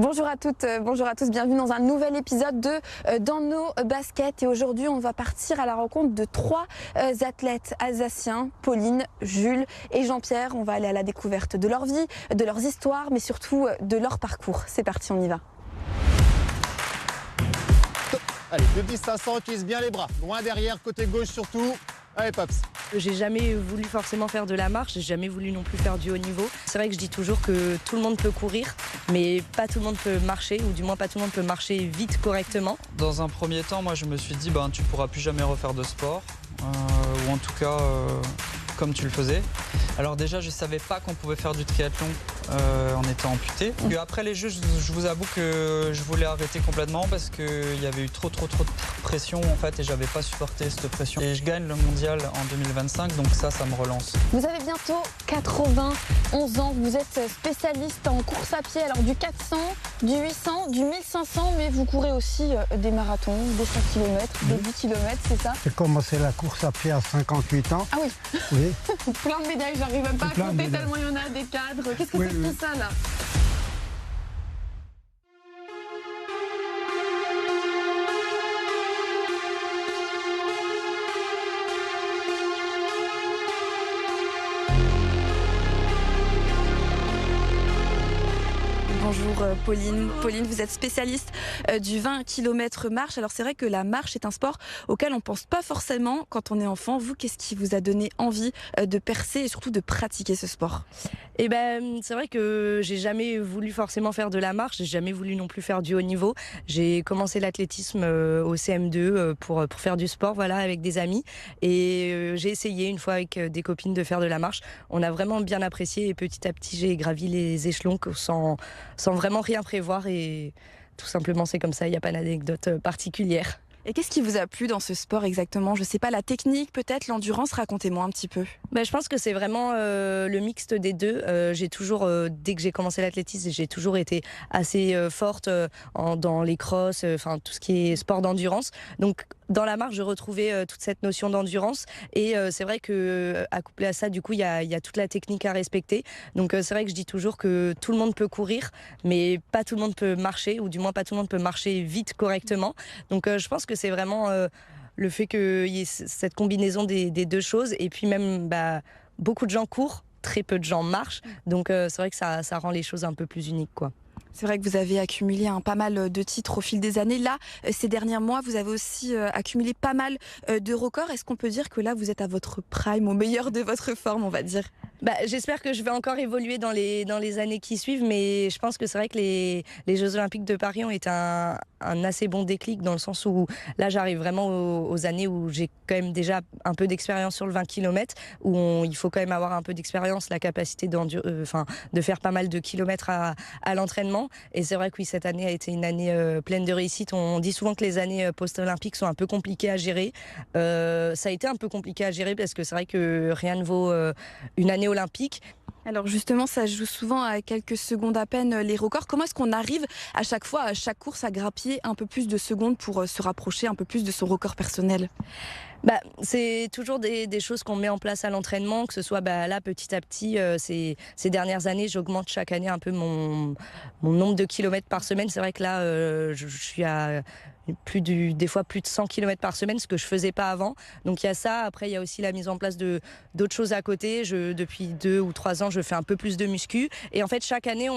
Bonjour à toutes, bonjour à tous, bienvenue dans un nouvel épisode de Dans nos baskets. Et aujourd'hui, on va partir à la rencontre de trois athlètes alsaciens, Pauline, Jules et Jean-Pierre. On va aller à la découverte de leur vie, de leurs histoires, mais surtout de leur parcours. C'est parti, on y va. Allez, 2-10-500, utilise bien les bras. Loin derrière, côté gauche surtout. Allez, Pops. J'ai jamais voulu forcément faire de la marche, j'ai jamais voulu non plus faire du haut niveau. C'est vrai que je dis toujours que tout le monde peut courir, mais pas tout le monde peut marcher, ou du moins pas tout le monde peut marcher vite correctement. Dans un premier temps, moi je me suis dit, tu pourras plus jamais refaire de sport, ou en tout cas comme tu le faisais. Alors déjà, je savais pas qu'on pouvait faire du triathlon en étant amputé. Et après les Jeux, je vous avoue que je voulais arrêter complètement parce qu'il y avait eu trop de pression en fait et j'avais pas supporté cette pression. Et je gagne le mondial en 2025, donc ça me relance. Vous avez bientôt 91 ans, vous êtes spécialiste en course à pied, alors du 400, du 800, du 1500, mais vous courez aussi des marathons, des 5 km, des 10 km, c'est ça? J'ai commencé la course à pied à 58 ans. Ah oui, Oui. plein de médailles, j'arrive même pas à Plein de compter médailles. tellement il y en a, des cadres. Qu'est-ce que Oui, c'est que oui. tout ça là? Bonjour Pauline. Pauline, vous êtes spécialiste du 20 km marche. Alors c'est vrai que la marche est un sport auquel on ne pense pas forcément quand on est enfant. Vous, qu'est-ce qui vous a donné envie de percer et surtout de pratiquer ce sport? Et c'est vrai que j'ai jamais voulu forcément faire de la marche, j'ai jamais voulu non plus faire du haut niveau. J'ai commencé l'athlétisme au CM2 pour faire du sport, voilà, avec des amis. Et j'ai essayé une fois avec des copines de faire de la marche. On a vraiment bien apprécié et petit à petit j'ai gravi les échelons sans vraiment rien prévoir et tout simplement c'est comme ça, il n'y a pas d'anecdote particulière. Et qu'est-ce qui vous a plu dans ce sport exactement? Je sais pas, la technique, peut-être l'endurance, racontez-moi un petit peu. Je pense que c'est vraiment le mixte des deux. J'ai toujours, dès que j'ai commencé l'athlétisme, j'ai toujours été assez forte dans les crosses, tout ce qui est sport d'endurance. Donc dans la marche, je retrouvais toute cette notion d'endurance. Et c'est vrai que accouplé à ça, du coup, il y a toute la technique à respecter. Donc c'est vrai que je dis toujours que tout le monde peut courir, mais pas tout le monde peut marcher, ou du moins pas tout le monde peut marcher vite correctement. Donc je pense que c'est vraiment le fait qu'il y ait cette combinaison des deux choses. Et puis même, beaucoup de gens courent, très peu de gens marchent. Donc c'est vrai que ça rend les choses un peu plus uniques, quoi. C'est vrai que vous avez accumulé pas mal de titres au fil des années. Là, ces derniers mois, vous avez aussi accumulé pas mal de records. Est-ce qu'on peut dire que là, vous êtes à votre prime, au meilleur de votre forme, on va dire? J'espère que je vais encore évoluer dans les années qui suivent, mais je pense que c'est vrai que les Jeux Olympiques de Paris ont été un assez bon déclic, dans le sens où là j'arrive vraiment aux années où j'ai quand même déjà un peu d'expérience sur le 20 km, où il faut quand même avoir un peu d'expérience, la capacité de faire pas mal de kilomètres à l'entraînement. Et c'est vrai que oui, cette année a été une année pleine de réussite. On dit souvent que les années post-olympiques sont un peu compliquées à gérer. Ça a été un peu compliqué à gérer parce que c'est vrai que rien ne vaut une année olympique. Alors justement, ça se joue souvent à quelques secondes à peine les records. Comment est-ce qu'on arrive à chaque fois, à chaque course, à grappiller un peu plus de secondes pour se rapprocher un peu plus de son record personnel? C'est toujours des choses qu'on met en place à l'entraînement, que ce soit là petit à petit. Ces dernières années, j'augmente chaque année un peu mon nombre de kilomètres par semaine. C'est vrai que là, je suis à des fois plus de 100 km par semaine, ce que je faisais pas avant. Donc il y a ça. Après, il y a aussi la mise en place d'autres choses à côté. Depuis 2 ou 3 ans, je fais un peu plus de muscu. Et en fait, chaque année,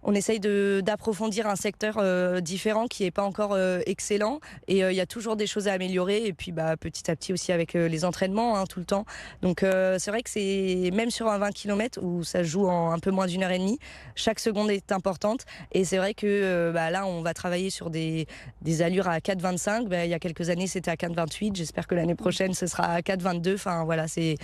on essaye d'approfondir un secteur différent qui n'est pas encore excellent. Et il y a toujours des choses à améliorer. Et puis petit à petit aussi avec les entraînements, tout le temps. Donc c'est vrai que c'est même sur un 20 km où ça se joue en un peu moins d'1 heure et demie, chaque seconde est importante. Et c'est vrai que là, on va travailler sur des allures à 4,25. Il y a quelques années, c'était à 4,28. J'espère que l'année prochaine, ce sera à 4,22. Enfin voilà, c'est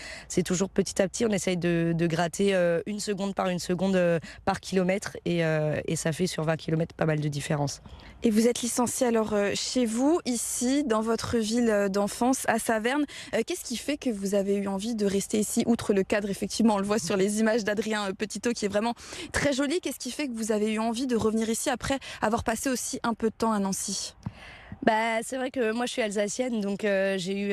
toujours petit à petit. On essaye de gratter 1 seconde par 1 seconde par kilomètre. Et ça fait sur 20 km pas mal de différence. Et vous êtes licencié alors chez vous, ici, dans votre ville d'enfance, à Saverne. Qu'est-ce qui fait que vous avez eu envie de rester ici, outre le cadre, effectivement, on le voit sur les images d'Adrien Petitot, qui est vraiment très joli. Qu'est-ce qui fait que vous avez eu envie de revenir ici après avoir passé aussi un peu de temps à Nancy? C'est vrai que moi je suis alsacienne, donc j'ai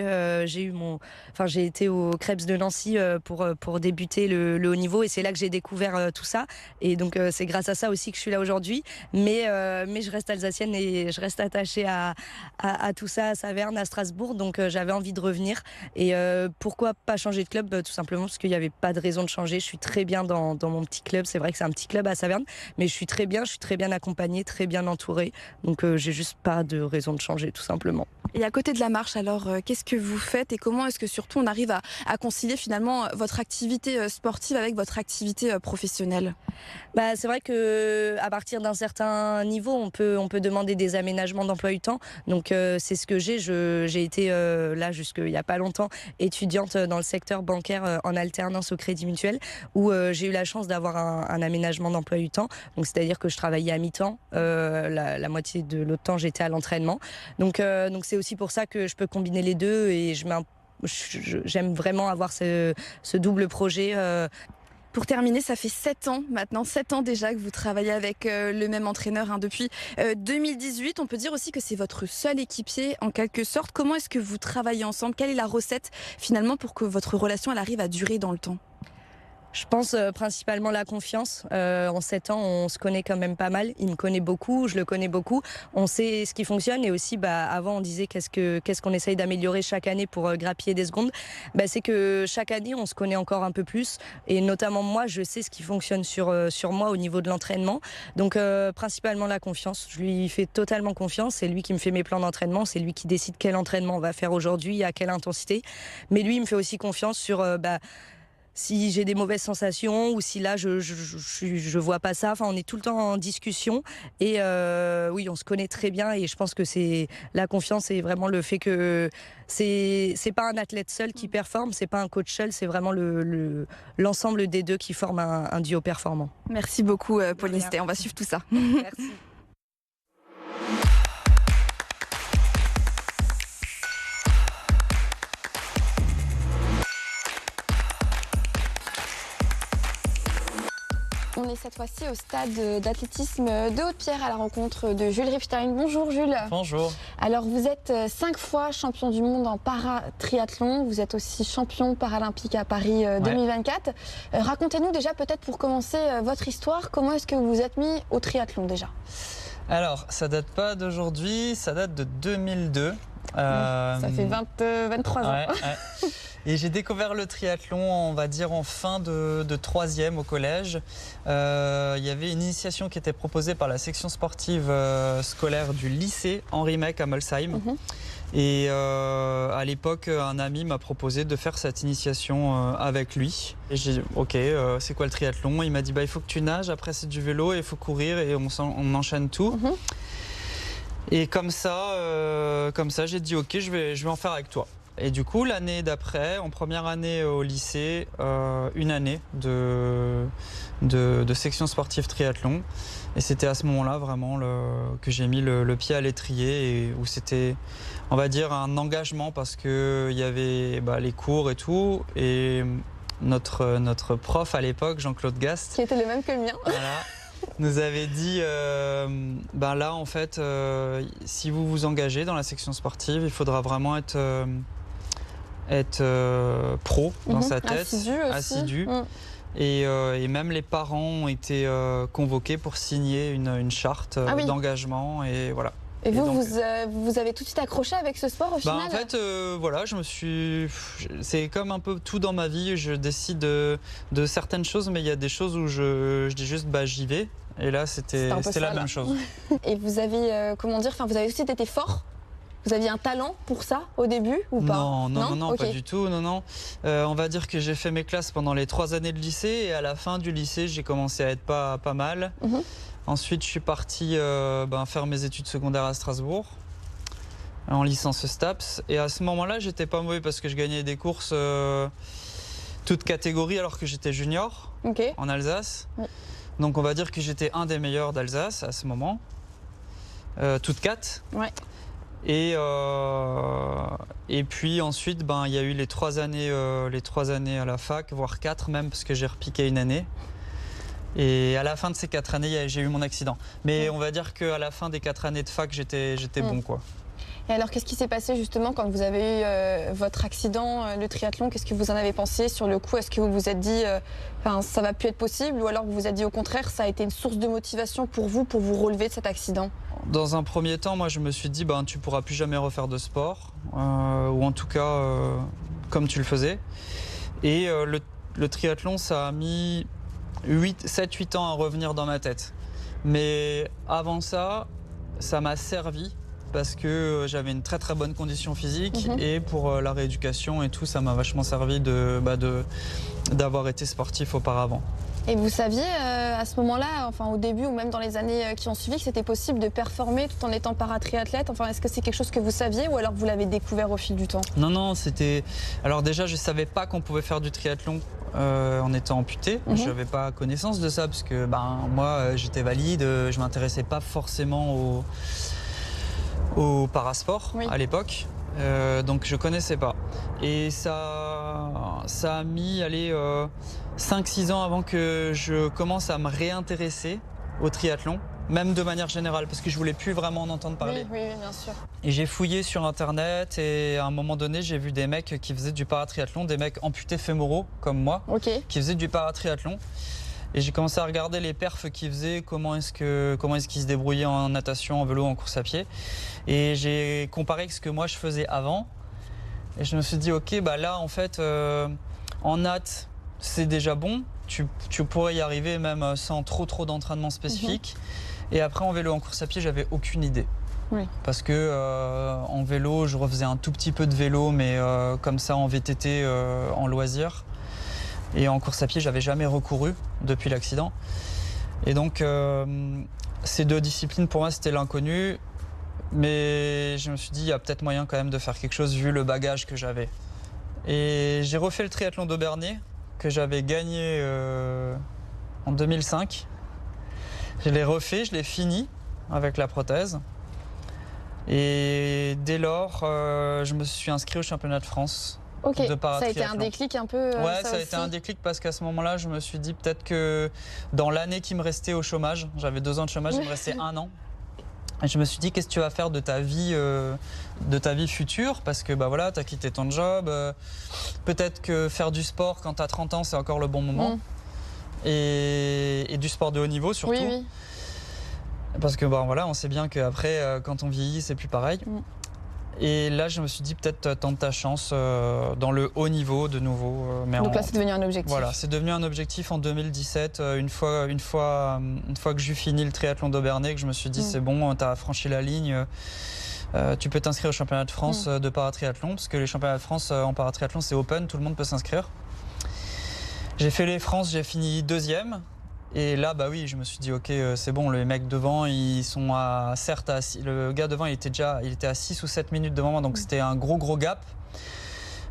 été au Krebs de Nancy pour débuter le haut niveau, et c'est là que j'ai découvert tout ça, et donc c'est grâce à ça aussi que je suis là aujourd'hui. Mais je reste alsacienne et je reste attachée à tout ça, à Saverne, à Strasbourg, donc j'avais envie de revenir. Et pourquoi pas changer de club? Tout simplement parce qu'il n'y avait pas de raison de changer. Je suis très bien dans mon petit club. C'est vrai que c'est un petit club à Saverne, mais je suis très bien accompagnée, très bien entourée, donc j'ai juste pas de raison de changer, tout simplement. Et à côté de la marche, alors, qu'est-ce que vous faites et comment est-ce que surtout on arrive à concilier finalement votre activité sportive avec votre activité professionnelle? C'est vrai que à partir d'un certain niveau, on peut demander des aménagements d'emploi du temps. Donc c'est ce que j'ai été là jusqu'il y a pas longtemps étudiante dans le secteur bancaire en alternance au Crédit Mutuel, où j'ai eu la chance d'avoir un aménagement d'emploi du temps. Donc c'est-à-dire que je travaillais à mi-temps, la moitié de l'autre temps j'étais à l'entraînement. Donc c'est aussi pour ça que je peux combiner les deux, et j'aime vraiment avoir ce double projet. Pour terminer, ça fait 7 ans maintenant, 7 ans déjà que vous travaillez avec le même entraîneur depuis 2018. On peut dire aussi que c'est votre seul équipier en quelque sorte. Comment est-ce que vous travaillez ensemble? Quelle est la recette finalement pour que votre relation elle arrive à durer dans le temps? Je pense principalement la confiance. En 7 ans, on se connaît quand même pas mal. Il me connaît beaucoup, je le connais beaucoup. On sait ce qui fonctionne, et aussi, avant, on disait qu'est-ce qu'on essaye d'améliorer chaque année pour grappiller des secondes. C'est que chaque année, on se connaît encore un peu plus, et notamment moi, je sais ce qui fonctionne sur moi au niveau de l'entraînement. Donc, principalement la confiance. Je lui fais totalement confiance. C'est lui qui me fait mes plans d'entraînement. C'est lui qui décide quel entraînement on va faire aujourd'hui, à quelle intensité. Mais lui, il me fait aussi confiance sur si j'ai des mauvaises sensations, ou si là je vois pas ça. Enfin, on est tout le temps en discussion, et oui, on se connaît très bien, et je pense que c'est la confiance et vraiment le fait que c'est pas un athlète seul qui performe, c'est pas un coach seul, c'est vraiment l'ensemble des deux qui forment un duo performant. Merci beaucoup Pauline Stey, on va suivre tout ça. Merci. On est cette fois-ci au stade d'athlétisme de Haute-Pierre à la rencontre de Jules Ripstein. Bonjour Jules. Bonjour. Alors vous êtes 5 fois champion du monde en para-triathlon. Vous êtes aussi champion paralympique à Paris 2024. Racontez-nous déjà peut-être pour commencer votre histoire. Comment est-ce que vous vous êtes mis au triathlon déjà? Alors, ça date pas d'aujourd'hui, ça date de 2002. Ça fait 23 ans. Ouais. Et j'ai découvert le triathlon, on va dire, en fin de 3e au collège. Il y avait une initiation qui était proposée par la section sportive scolaire du lycée Henri Mec à Molsheim. Et à l'époque, un ami m'a proposé de faire cette initiation avec lui. Et j'ai dit, ok, c'est quoi le triathlon? Il m'a dit, il faut que tu nages, après c'est du vélo, et il faut courir, et on enchaîne tout. Et comme ça j'ai dit, ok, je vais en faire avec toi. Et du coup, l'année d'après, en première année au lycée, une année de section sportive triathlon. Et c'était à ce moment-là vraiment que j'ai mis le pied à l'étrier, et où c'était, on va dire, un engagement, parce qu'il y avait les cours et tout. Et notre prof à l'époque, Jean-Claude Gast, qui était le même que le mien. Voilà, nous avait dit là en fait, si vous vous engagez dans la section sportive, il faudra vraiment être pro dans sa tête, assidu. Et même les parents ont été convoqués pour signer une charte d'engagement, et voilà. Et vous avez tout de suite accroché avec ce sport au final? En fait, voilà, c'est comme un peu tout dans ma vie, je décide de certaines choses, mais il y a des choses où je dis juste j'y vais. Et là, c'était la même chose. Et vous avez, vous avez aussi été fort? Vous aviez un talent pour ça au début ou pas? Non, pas du tout. Non. On va dire que j'ai fait mes classes pendant les 3 années de lycée, et à la fin du lycée, j'ai commencé à être pas mal. Ensuite, je suis parti faire mes études secondaires à Strasbourg, en licence STAPS. Et à ce moment-là, j'étais pas mauvais, parce que je gagnais des courses toutes catégories, alors que j'étais junior en Alsace. Donc on va dire que j'étais un des meilleurs d'Alsace à ce moment, toutes 4. Et puis ensuite, il y a eu les 3 années à la fac, voire 4 même, parce que j'ai repiqué une année. Et à la fin de ces 4 années, j'ai eu mon accident. Mais on va dire qu'à la fin des 4 années de fac, j'étais bon, quoi. Et alors, qu'est-ce qui s'est passé justement quand vous avez eu votre accident, le triathlon? Qu'est-ce que vous en avez pensé sur le coup? Est-ce que vous vous êtes dit, ça va plus être possible? Ou alors vous vous êtes dit au contraire, ça a été une source de motivation pour vous relever de cet accident? Dans un premier temps, moi je me suis dit, tu pourras plus jamais refaire de sport, ou en tout cas comme tu le faisais. Et le triathlon, ça a mis 7-8 ans à revenir dans ma tête. Mais avant ça, ça m'a servi parce que j'avais une très très bonne condition physique et pour la rééducation et tout, ça m'a vachement servi d'avoir été sportif auparavant. Et vous saviez à ce moment-là, enfin au début ou même dans les années qui ont suivi, que c'était possible de performer tout en étant paratriathlète? Enfin, est-ce que c'est quelque chose que vous saviez ou alors vous l'avez découvert au fil du temps? Non, c'était... Alors déjà, je savais pas qu'on pouvait faire du triathlon en étant amputé. Je n'avais pas connaissance de ça parce que moi, j'étais valide, je m'intéressais pas forcément au parasport à l'époque. Donc je connaissais pas. Et ça a mis 5-6 ans avant que je commence à me réintéresser au triathlon, même de manière générale, parce que je voulais plus vraiment en entendre parler. Oui, bien sûr. Et j'ai fouillé sur internet et à un moment donné, j'ai vu des mecs qui faisaient du paratriathlon, des mecs amputés fémoraux comme moi, qui faisaient du paratriathlon. Et j'ai commencé à regarder les perfs qu'ils faisaient, comment est-ce qu'ils se débrouillaient en natation, en vélo, en course à pied. Et j'ai comparé avec ce que moi je faisais avant. Et je me suis dit, ok, là en fait, en nat, c'est déjà bon. Tu pourrais y arriver même sans trop d'entraînement spécifique. Et après en vélo, en course à pied, j'avais aucune idée. Parce que en vélo, je refaisais un tout petit peu de vélo, mais comme ça en VTT, en loisir. Et en course à pied, j'avais jamais recouru depuis l'accident. Et donc, ces deux disciplines, pour moi, c'était l'inconnu. Mais je me suis dit, il y a peut-être moyen quand même de faire quelque chose vu le bagage que j'avais. Et j'ai refait le triathlon d'Aubernay, que j'avais gagné en 2005. Je l'ai refait, je l'ai fini avec la prothèse. Et dès lors, je me suis inscrit au championnat de France. Ok, ça a été un déclic un peu. Ouais, ça a été un déclic parce qu'à ce moment-là, je me suis dit peut-être que dans l'année qui me restait au chômage, j'avais 2 ans de chômage, il me restait 1 an. Et je me suis dit, qu'est-ce que tu vas faire de ta vie future? Parce que tu as quitté ton job. Peut-être que faire du sport quand tu as 30 ans, c'est encore le bon moment. Et du sport de haut niveau surtout. Oui. Parce que on sait bien qu'après, quand on vieillit, c'est plus pareil. Et là, je me suis dit, peut-être tente ta chance dans le haut niveau de nouveau. Donc là, c'est devenu un objectif. Voilà, c'est devenu un objectif en 2017. Une fois que j'ai fini le triathlon d'Aubernay, que je me suis dit, c'est bon, tu as franchi la ligne. Tu peux t'inscrire au championnat de France de paratriathlon, parce que les championnats de France en paratriathlon, c'est open, tout le monde peut s'inscrire. J'ai fait les France, j'ai fini 2e. Et là, je me suis dit, ok, c'est bon, les mecs devant, ils sont le gars devant, il était à 6 ou 7 minutes devant moi, donc c'était un gros gap.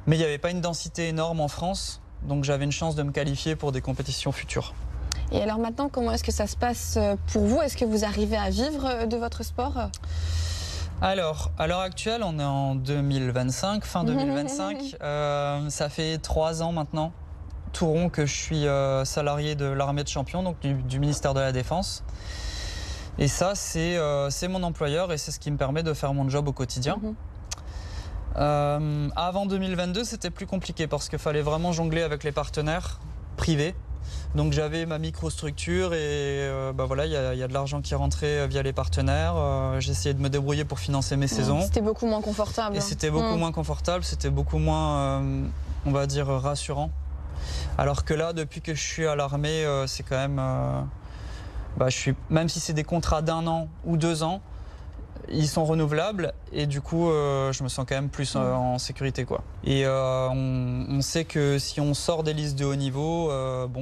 Mais il n'y avait pas une densité énorme en France, donc j'avais une chance de me qualifier pour des compétitions futures. Et alors maintenant, comment est-ce que ça se passe pour vous? Est-ce que vous arrivez à vivre de votre sport? Alors, à l'heure actuelle, on est en 2025, fin 2025. Ça fait 3 ans maintenant. Tout rond que je suis salarié de l'armée de champions, donc du ministère de la Défense. Et ça, c'est mon employeur et c'est ce qui me permet de faire mon job au quotidien. Avant 2022, c'était plus compliqué parce qu'il fallait vraiment jongler avec les partenaires privés. Donc j'avais ma microstructure et il y a de l'argent qui rentrait via les partenaires. J'essayais de me débrouiller pour financer mes saisons. C'était beaucoup moins confortable. Et c'était beaucoup moins confortable, c'était beaucoup moins, on va dire, rassurant. Alors que là, depuis que je suis à l'armée, c'est quand même... même si c'est des contrats d'1 an ou 2 ans, ils sont renouvelables et du coup, je me sens quand même plus en sécurité, quoi. Et on sait que si on sort des listes de haut niveau,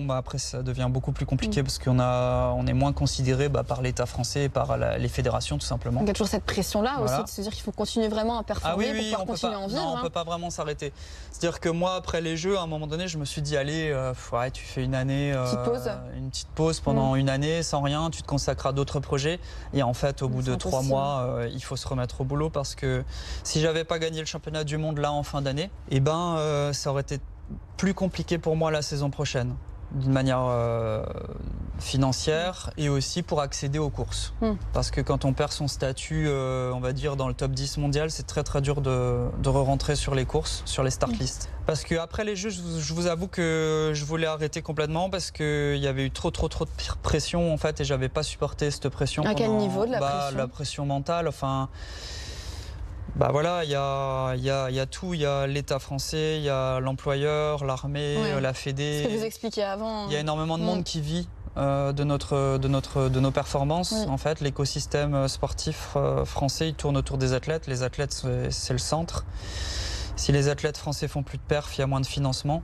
après ça devient beaucoup plus compliqué parce on est moins considéré par l'État français et par les fédérations, tout simplement. Il y a toujours cette pression-là aussi de se dire qu'il faut continuer vraiment à performer pour pouvoir continuer à en vivre. Non, on ne peut pas vraiment s'arrêter. C'est-à-dire que moi, après les Jeux, à un moment donné, je me suis dit, allez, tu fais une année, une petite pause pendant une année sans rien, tu te consacres à d'autres projets. Et en fait, au bout de 3 mois, il faut se remettre au boulot parce que si j'avais pas gagné le championnat du monde là en fin d'année, ça aurait été plus compliqué pour moi la saison prochaine. D'une manière financière et aussi pour accéder aux courses. Parce que quand on perd son statut, on va dire dans le top 10 mondial, c'est très très dur de re-rentrer sur les courses, sur les start lists. Parce qu'après les Jeux, je vous avoue que je voulais arrêter complètement parce qu'il y avait eu trop de pression en fait et j'avais pas supporté cette pression. À quel niveau de la pression ? La pression mentale, enfin... Bah voilà, il y a tout, il y a l'État français, il y a l'employeur, l'armée, la Fédé. Ce que vous expliquiez avant. Il y a énormément de monde qui vit de nos performances. En fait, l'écosystème sportif français, il tourne autour des athlètes. Les athlètes, c'est le centre. Si les athlètes français font plus de perfs, il y a moins de financement.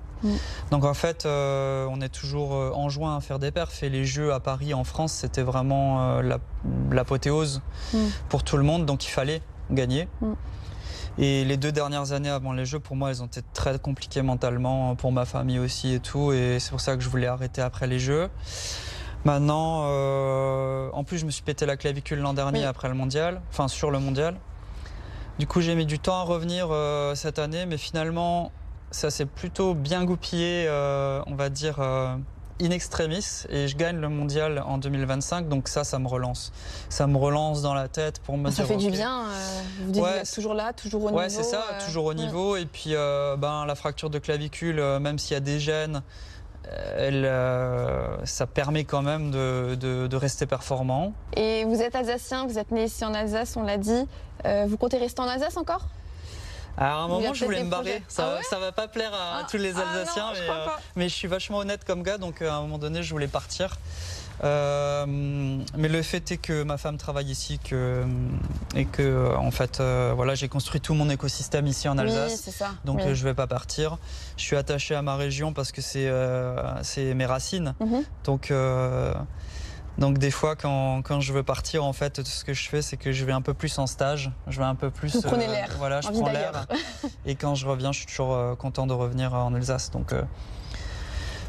Donc en fait, on est toujours enjoint à faire des perfs. Et les Jeux à Paris, en France, c'était vraiment l'apothéose pour tout le monde. Donc il fallait gagner. Et les 2 dernières années avant les Jeux, pour moi, elles ont été très compliquées mentalement, pour ma famille aussi et tout. Et c'est pour ça que je voulais arrêter après les Jeux. Maintenant, en plus, je me suis pété la clavicule l'an dernier après le mondial, enfin sur le mondial. Du coup, j'ai mis du temps à revenir cette année, mais finalement, ça s'est plutôt bien goupillé, on va dire, in extremis, et je gagne le mondial en 2025, donc ça me relance. Ça me relance dans la tête pour me dire... Ça fait du bien, vous dites toujours là, toujours au niveau. Ouais, c'est ça, toujours au niveau, et puis la fracture de clavicule, même s'il y a des gènes, ça permet quand même de rester performant. Et vous êtes alsacien, vous êtes né ici en Alsace, on l'a dit. Vous comptez rester en Alsace encore ? Alors à un moment, je voulais me barrer. Ça va pas plaire à tous les Alsaciens, mais je suis vachement honnête comme gars, donc à un moment donné, je voulais partir. Mais le fait est que ma femme travaille ici et que en fait, voilà, j'ai construit tout mon écosystème ici en Alsace. Oui, c'est ça. Donc je vais pas partir. Je suis attaché à ma région parce que c'est mes racines. Donc des fois, quand je veux partir, en fait, ce que je fais, c'est que je vais un peu plus en stage. Je vais un peu plus... Vous prenez l'air. Voilà, je prends l'air. Et quand je reviens, je suis toujours content de revenir en Alsace. Donc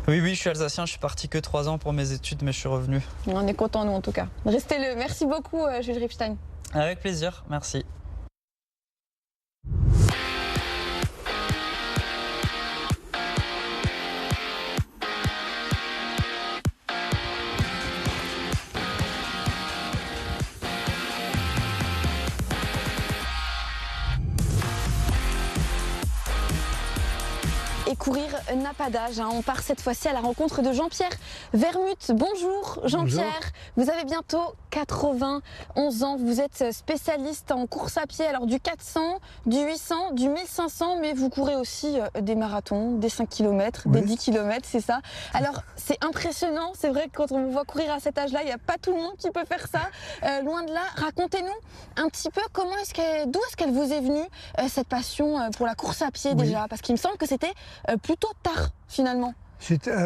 oui, je suis alsacien. Je suis parti que 3 ans pour mes études, mais je suis revenu. On est contents, nous, en tout cas. Restez-le. Merci beaucoup, Jules Ripstein. Avec plaisir. Merci. Et courir n'a pas d'âge. On part cette fois-ci à la rencontre de Jean-Pierre Vermut. Bonjour Jean-Pierre. Vous avez bientôt 91 ans. Vous êtes spécialiste en course à pied, alors du 400, du 800, du 1500, mais vous courez aussi des marathons, des 5 km, des 10 km, c'est ça. Alors c'est impressionnant. C'est vrai que quand on vous voit courir à cet âge-là, il n'y a pas tout le monde qui peut faire ça. Loin de là, racontez-nous un petit peu d'où est-ce qu'elle vous est venue cette passion pour la course à pied déjà, parce qu'il me semble que c'était plutôt tard finalement.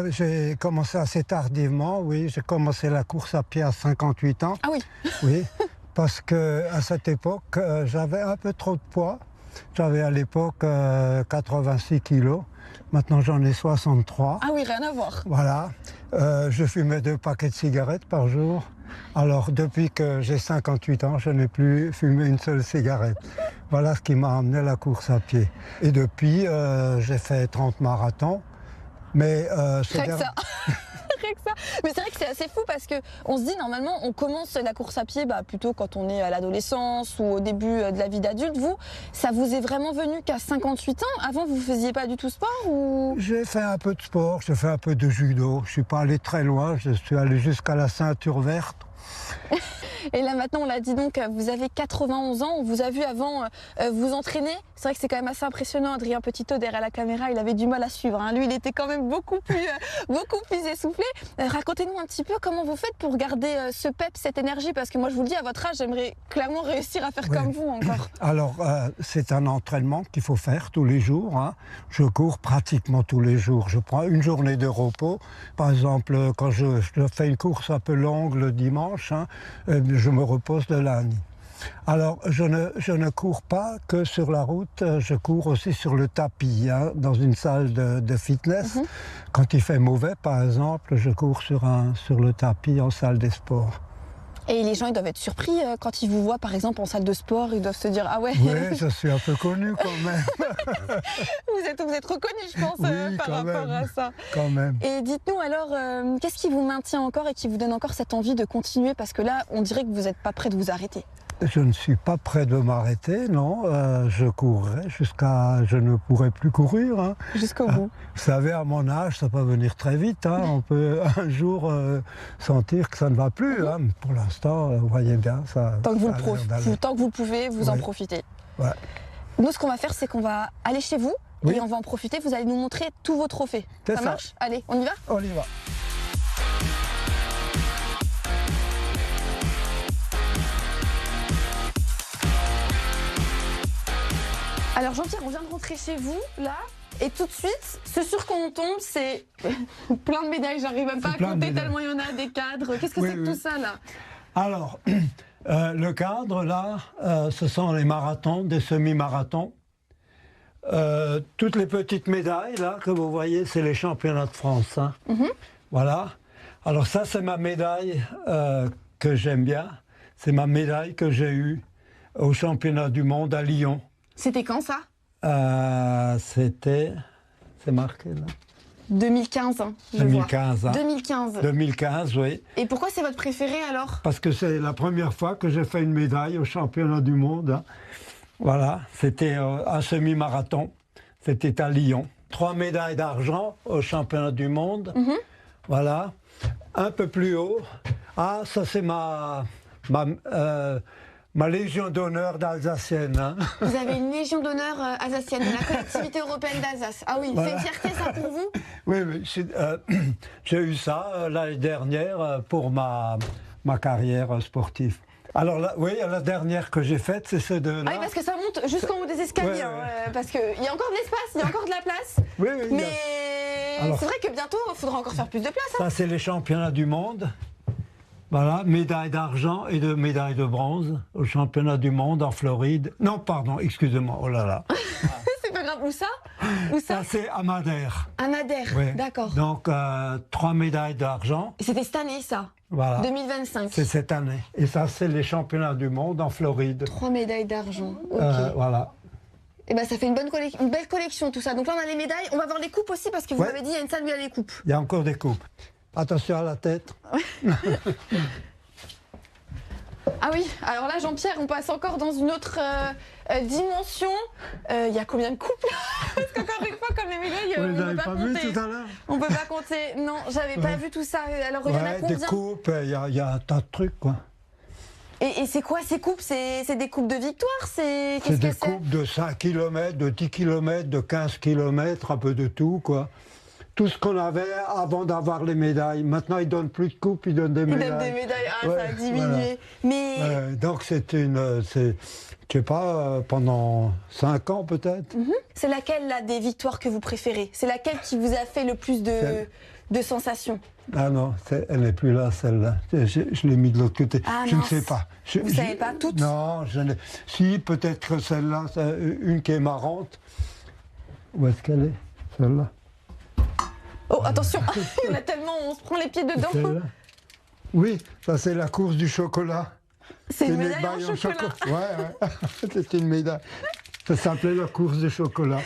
J'ai commencé assez tardivement, oui. J'ai commencé la course à pied à 58 ans. Ah oui. Oui, parce qu'à cette époque, j'avais un peu trop de poids. J'avais à l'époque 86 kilos. Maintenant, j'en ai 63. Ah oui, rien à voir. Voilà. Je fumais 2 paquets de cigarettes par jour. Alors, depuis que j'ai 58 ans, je n'ai plus fumé une seule cigarette. Voilà ce qui m'a amené à la course à pied. Et depuis, j'ai fait 30 marathons. Mais Rien que ça. Mais c'est vrai que c'est assez fou parce qu'on se dit normalement on commence la course à pied plutôt quand on est à l'adolescence ou au début de la vie d'adulte. Vous, ça vous est vraiment venu qu'à 58 ans? Avant vous ne faisiez pas du tout sport ou... J'ai fait un peu de sport, j'ai fait un peu de judo. Je ne suis pas allé très loin, je suis allé jusqu'à la ceinture verte. Et là maintenant on l'a dit donc, vous avez 91 ans, on vous a vu avant vous entraîner. C'est vrai que c'est quand même assez impressionnant, Adrien Petitot derrière la caméra, il avait du mal à suivre. Lui il était quand même beaucoup plus essoufflé. Racontez-nous un petit peu comment vous faites pour garder ce pep, cette énergie, parce que moi je vous le dis, à votre âge j'aimerais clairement réussir à faire comme vous encore. Alors c'est un entraînement qu'il faut faire tous les jours. Je cours pratiquement tous les jours. Je prends une journée de repos. Par exemple quand je fais une course un peu longue le dimanche, je me repose de la nuit. Alors, je ne cours pas que sur la route, je cours aussi sur le tapis, dans une salle de fitness. Quand il fait mauvais, par exemple, je cours sur le tapis en salle des sports. Et les gens, ils doivent être surpris quand ils vous voient, par exemple, en salle de sport. Ils doivent se dire, ah ouais, Oui, je suis un peu connu quand même. vous êtes reconnu, je pense, Oui, par quand rapport même. à ça. Quand même. Et dites-nous alors, qu'est-ce qui vous maintient encore et qui vous donne encore cette envie de continuer? Parce que là, on dirait que vous n'êtes pas prêt de vous arrêter. Je ne suis pas prêt de m'arrêter, non. Je courrai jusqu'à... Je ne pourrai plus courir. Hein. Jusqu'au bout. Vous savez, à mon âge, ça peut venir très vite. Hein. On peut un jour sentir que ça ne va plus. Hein. Pour l'instant, vous voyez bien, ça... Tant que vous, ça a l'air d'aller. tant que vous le pouvez, vous en Ouais. profitez. Ouais. Nous, ce qu'on va faire, c'est qu'on va aller chez vous Oui. et on va en profiter. Vous allez nous montrer tous vos trophées. C'est Ça ça. marche? Allez, on y va? On y va. Alors Jean-Pierre, on vient de rentrer chez vous, là, et tout de suite, ce sur quoi on tombe, c'est plein de médailles. J'arrive même pas à C'est plein de compter médailles. tellement il y en a, des cadres. Qu'est-ce que Oui, c'est que oui. tout ça, là? Alors, le cadre, là, ce sont les marathons, des semi-marathons. Toutes les petites médailles, là, que vous voyez, c'est les championnats de France. Hein. Voilà. Alors ça, c'est ma médaille que j'aime bien. C'est ma médaille que j'ai eue au championnat du monde à Lyon. C'était quand, ça? C'était... C'est marqué, là 2015, hein, je 2015. vois. Hein. 2015. 2015, oui. Et pourquoi c'est votre préféré, alors? Parce que c'est la première fois que j'ai fait une médaille au championnat du monde. Hein. Voilà, c'était un semi-marathon. C'était à Lyon. 3 médailles d'argent au championnat du monde. Voilà. Un peu plus haut. Ah, ça c'est ma Légion d'honneur d'Alsacienne. Hein. Vous avez une Légion d'honneur alsacienne de la collectivité européenne d'Alsace. Ah oui, Voilà. c'est une fierté, ça, pour vous? Oui, j'ai eu ça l'année dernière pour ma carrière sportive. Alors là, oui, la dernière que j'ai faite, c'est ces deux-là. Ah oui, parce que ça monte jusqu'en haut des escaliers. Ouais, hein, parce qu'il y a encore de l'espace, il y a encore de la place. Oui, oui, il y a- Mais Alors- c'est vrai que bientôt, il faudra encore faire plus de place. Ça, c'est les championnats du monde. Voilà, médaille d'argent et 2 médailles de bronze au championnat du monde en Floride. Non, pardon, excusez-moi, oh là là. C'est pas grave. Où ça? Où ça? Ça, c'est à Madère. À Madère. Ouais. D'accord. Donc, 3 médailles d'argent. Et c'était cette année, ça? Voilà. 2025. C'est cette année. Et ça, c'est les championnats du monde en Floride. 3 médailles d'argent. Ok. Voilà. Et ben ça fait une belle collection, tout ça. Donc là, on a les médailles. On va voir les coupes aussi, parce que vous Ouais. m'avez dit, il y a une salle où il y a les coupes. Il y a encore des coupes. Attention à la tête. Ah oui, alors là, Jean-Pierre, on passe encore dans une autre dimension. Il y a combien de coupes là? Parce qu'encore une fois, comme les médailles, Vous on les ne avez peut pas pas vus compter. tout à l'heure? On peut pas compter. Non, j'avais pas Ouais. vu tout ça. Alors, il y en a Ouais, combien? des coupes, il y a un tas de trucs, quoi. Et c'est quoi ces coupes? C'est des coupes de victoire? C'est Qu'est-ce des que c'est? coupes de 5 km, de 10 km, de 15 km, un peu de tout, quoi. Tout ce qu'on avait avant d'avoir les médailles. Maintenant, ils donnent plus de coupes, ils donnent des Ils médailles. donnent des médailles. Ah, ça a Ouais, diminué. voilà. Mais Donc, c'est je sais pas, pendant 5 ans peut-être. c'est laquelle là des victoires que vous préférez? C'est laquelle qui vous a fait le plus de sensations? Ah non, elle n'est plus là, celle-là. Je l'ai mis de l'autre côté. Ah, je ne mince. sais pas. Vous savez pas toutes? Non, si, peut-être que celle-là, c'est une qui est marrante. Où est-ce qu'elle est, celle-là? Oh, attention, il y en a tellement, on se prend les pieds dedans. Celle-là. Oui, ça c'est la course du chocolat. C'est une Des médaille en médailles chocolat. Ouais. C'était une médaille. Ça s'appelait la course du chocolat.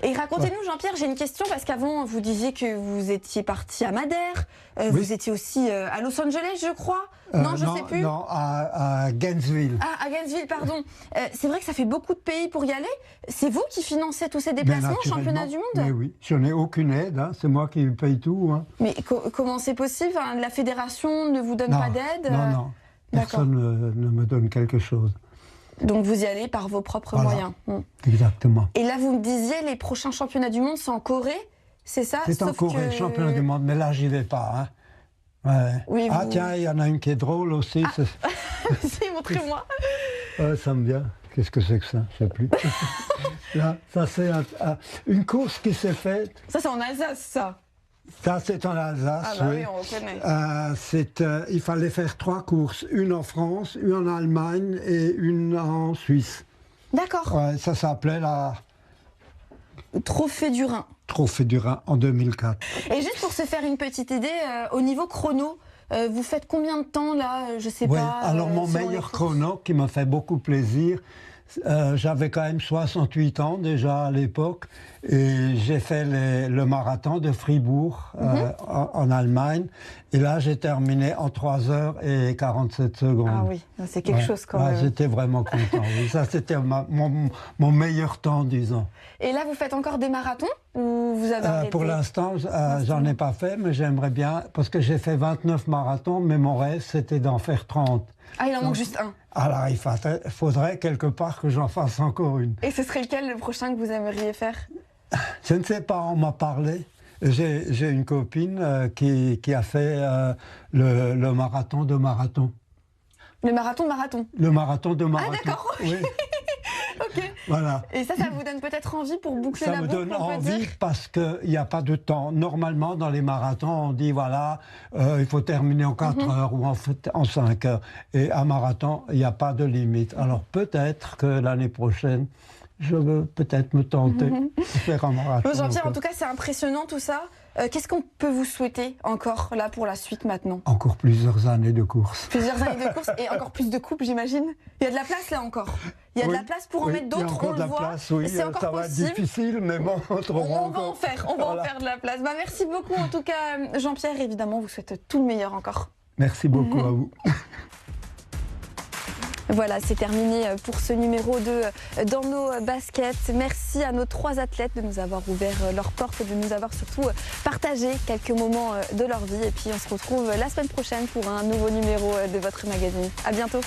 Et racontez-nous, Jean-Pierre, j'ai une question, parce qu'avant, vous disiez que vous étiez parti à Madère, Oui. vous étiez aussi à Los Angeles, je crois. Non, je sais plus. Non, à Gainesville. Ah, à Gainesville, pardon. C'est vrai que ça fait beaucoup de pays pour y aller. C'est vous qui financez tous ces Mais déplacements au championnat naturellement. du monde? Mais oui, je n'ai aucune aide, hein. C'est moi qui paye tout. Hein. Mais comment c'est possible? Enfin, la fédération ne vous donne Non, pas d'aide? non. D'accord. Personne ne me donne quelque chose. Donc vous y allez par vos propres Voilà. moyens. Exactement. Et là, vous me disiez, les prochains championnats du monde, c'est en Corée, c'est ça? C'est en Sauf Corée, que- le championnat du monde, mais là, j'y vais pas. Hein. Ouais. Oui, Ah vous- tiens, il y en a une qui est drôle aussi. Si, montrez-moi. Ouais, ça me vient. Qu'est-ce que c'est que ça? Je sais plus. Là, ça c'est une course qui s'est faite. Ça, c'est en Alsace, ça. Ça, c'est en Alsace. Ah bah oui. oui, on reconnaît. Il fallait faire 3 courses, une en France, une en Allemagne et une en Suisse. D'accord. Ouais, ça s'appelait la Trophée du Rhin. Trophée du Rhin en 2004. Et juste pour se faire une petite idée, au niveau chrono, Vous faites combien de temps là? Je sais Oui, pas. alors mon selon les meilleur courses. chrono qui m'a fait beaucoup plaisir, j'avais quand même 68 ans déjà à l'époque et j'ai fait le marathon de Fribourg en Allemagne et là j'ai terminé en 3 heures et 47 secondes. Ah oui, c'est quelque chose quand même. J'étais vraiment content. Oui, ça c'était mon meilleur temps, disons. Et là, vous faites encore des marathons ou vous avez arrêté? Pour l'instant, j'en ai pas fait, mais j'aimerais bien, parce que j'ai fait 29 marathons, mais mon rêve c'était d'en faire 30. Ah, il en manque juste un. Alors il faudrait quelque part que j'en fasse encore une. Et ce serait lequel le prochain que vous aimeriez faire? Je ne sais pas, on m'a parlé. J'ai une copine qui a fait le marathon de marathon. Le marathon? Le marathon de marathon. Ah d'accord, oui. ok. Voilà. Et ça vous donne peut-être envie pour boucler Ça la me boucle, donne on peut envie dire? parce qu'il n'y a pas de temps. Normalement, dans les marathons, on dit voilà, il faut terminer en 4 heures ou en 5 heures. Et à marathon, il n'y a pas de limite. Alors peut-être que l'année prochaine, je veux peut-être me tenter de faire un marathon. Jean-Pierre, en encore. tout cas, c'est impressionnant tout ça. Qu'est-ce qu'on peut vous souhaiter encore là pour la suite maintenant? Encore plusieurs années de course. Plusieurs années de course et encore plus de coupes, j'imagine. Il y a de la place là encore. Il y a de Oui, la place pour en oui, mettre il y a d'autres, encore on de le la voit. place, oui, C'est encore ça va être possible. difficile, mais bon, on trouvera On va en encore. faire, on va Voilà. en faire de la place. Bah, merci beaucoup en tout cas, Jean-Pierre. Évidemment, vous souhaite tout le meilleur encore. Merci beaucoup à vous. Voilà, c'est terminé pour ce numéro de Dans nos baskets. Merci à nos 3 athlètes de nous avoir ouvert leurs portes et de nous avoir surtout partagé quelques moments de leur vie. Et puis on se retrouve la semaine prochaine pour un nouveau numéro de votre magazine. À bientôt.